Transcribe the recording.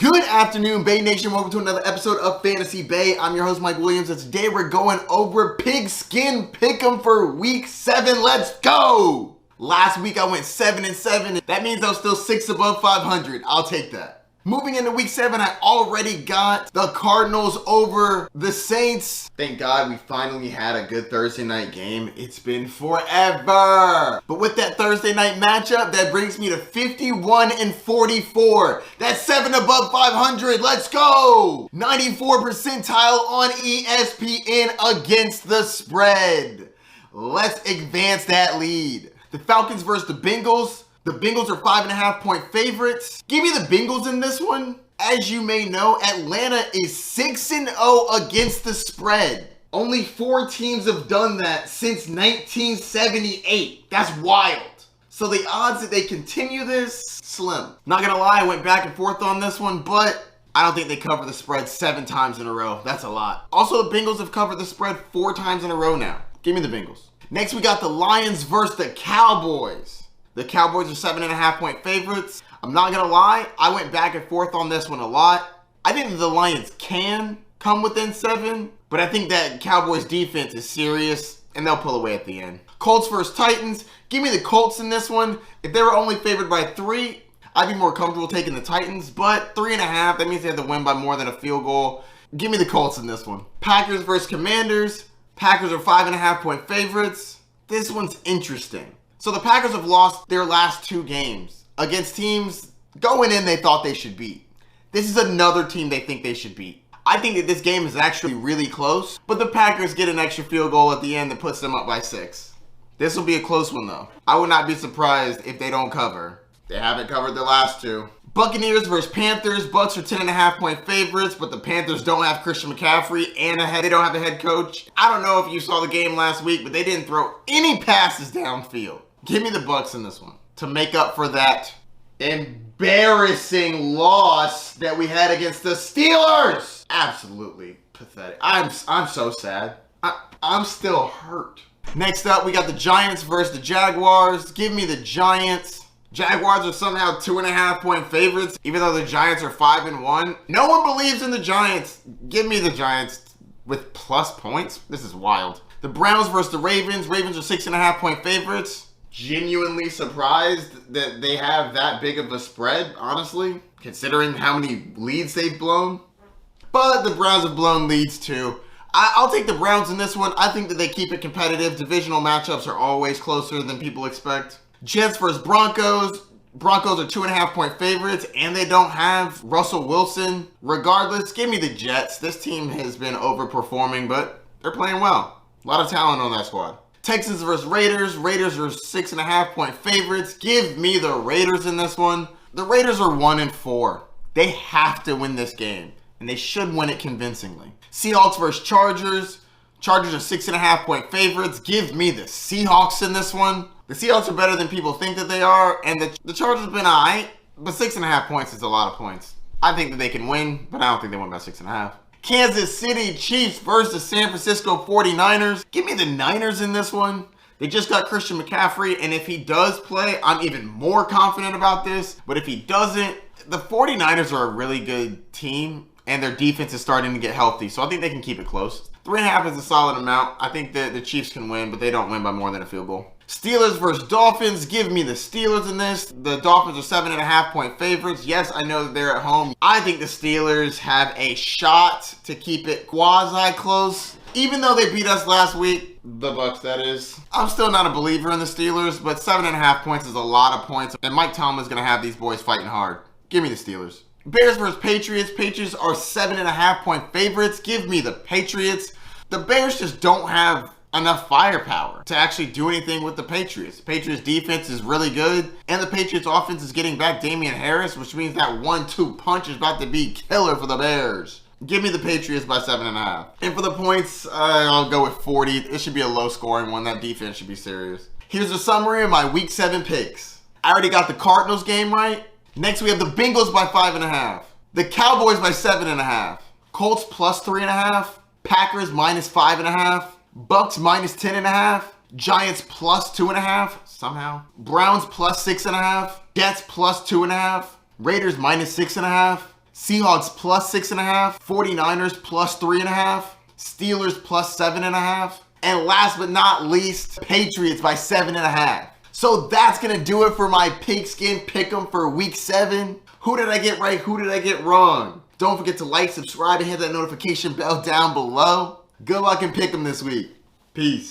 Good afternoon, Bay Nation. Welcome to another episode of Fantasy Bay. I'm your host, Mike Williams, and today we're going over Pigskin Pickem for Week 7. Let's go! Last week I went 7-7. That means I was still 6 above 500. I'll take that. Moving into Week 7, I already got the Cardinals over the Saints. Thank God we finally had a good Thursday night game. It's been forever. But with that Thursday night matchup, that brings me to 51-44. That's 7 above 500. Let's go. 94 percentile on ESPN against the spread. Let's advance that lead. The Falcons versus the Bengals. The Bengals are 5.5-point favorites. Give me the Bengals in this one. As you may know, Atlanta is 6-0 against the spread. Only 4 teams have done that since 1978. That's wild. So the odds that they continue this, slim. Not gonna lie, I went back and forth on this one, but I don't think they cover the spread 7 times in a row. That's a lot. Also, the Bengals have covered the spread 4 times in a row now. Give me the Bengals. Next, we got the Lions versus the Cowboys. The Cowboys are 7.5-point favorites. I'm not gonna lie, I went back and forth on this one a lot. I think the Lions can come within 7, but I think that Cowboys defense is serious and they'll pull away at the end. Colts versus Titans. Give me the Colts in this one. If they were only favored by 3, I'd be more comfortable taking the Titans, but 3.5, that means they have to win by more than a field goal. Give me the Colts in this one. Packers versus Commanders. Packers are 5.5-point favorites. This one's interesting. So the Packers have lost their last 2 games against teams going in they thought they should beat. This is another team they think they should beat. I think that this game is actually really close, but the Packers get an extra field goal at the end that puts them up by 6. This will be a close one though. I would not be surprised if they don't cover. They haven't covered their last 2. Buccaneers versus Panthers. Bucs are 10.5-point favorites, but the Panthers don't have Christian McCaffrey and they don't have a head coach. I don't know if you saw the game last week, but they didn't throw any passes downfield. Give me the Bucs in this one to make up for that embarrassing loss that we had against the Steelers. Absolutely pathetic. I'm so sad. I'm still hurt. Next up, we got the Giants versus the Jaguars. Give me the Giants. Jaguars are somehow 2.5-point favorites, even though the Giants are 5-1. No one believes in the Giants. Give me the Giants with plus points. This is wild. The Browns versus the Ravens. Ravens are 6.5-point favorites. Genuinely surprised that they have that big of a spread, honestly, considering how many leads they've blown. But the Browns have blown leads too. I'll take the Browns in this one. I think that they keep it competitive. Divisional matchups are always closer than people expect. Jets versus Broncos. Broncos are 2.5-point favorites, and they don't have Russell Wilson. Regardless, give me the Jets. This team has been overperforming, but they're playing well. A lot of talent on that squad. Texans versus Raiders. Raiders are 6.5-point favorites. Give me the Raiders in this one. The Raiders are 1-4. They have to win this game, and they should win it convincingly. Seahawks versus Chargers. Chargers are 6.5-point favorites. Give me the Seahawks in this one. The Seahawks are better than people think that they are, and the Chargers have been alright, but 6.5 points is a lot of points. I think that they can win, but I don't think they win by 6.5. Kansas City Chiefs versus the San Francisco 49ers. Give me the Niners in this one. They just got Christian McCaffrey, and if he does play, I'm even more confident about this. But if he doesn't, the 49ers are a really good team, and their defense is starting to get healthy, so I think they can keep it close. 3.5 is a solid amount. I think that the Chiefs can win, but they don't win by more than a field goal. Steelers versus Dolphins. Give me the Steelers in this. The Dolphins are 7.5-point favorites. Yes, I know that they're at home. I think the Steelers have a shot to keep it quasi-close. Even though they beat us last week, the Bucs that is. I'm still not a believer in the Steelers, but 7.5 points is a lot of points. And Mike Tomlin's going to have these boys fighting hard. Give me the Steelers. Bears versus Patriots. Patriots are 7.5-point favorites. Give me the Patriots. The Bears just don't have enough firepower to actually do anything with the Patriots. The Patriots defense is really good, and the Patriots offense is getting back Damian Harris, which means that 1-2 punch is about to be killer for the Bears. Give me the Patriots by 7.5. And for the points, I'll go with 40. It should be a low scoring one. That defense should be serious. Here's a summary of my Week 7 picks. I already got the Cardinals game right. Next, we have the Bengals by 5.5. The Cowboys by 7.5. Colts plus 3.5. Packers minus 5.5. Bucks minus 10.5. Giants plus 2.5 somehow. Browns plus 6.5. Jets plus 2.5. Raiders minus 6.5. Seahawks plus 6.5. 49ers plus 3.5. Steelers plus 7.5. And last but not least, Patriots by 7.5. So that's going to do it for my Pigskin Pick'em for week 7. Who did I get right? Who did I get wrong? Don't forget to like, subscribe, and hit that notification bell down below. Good luck and pick 'em this week. Peace.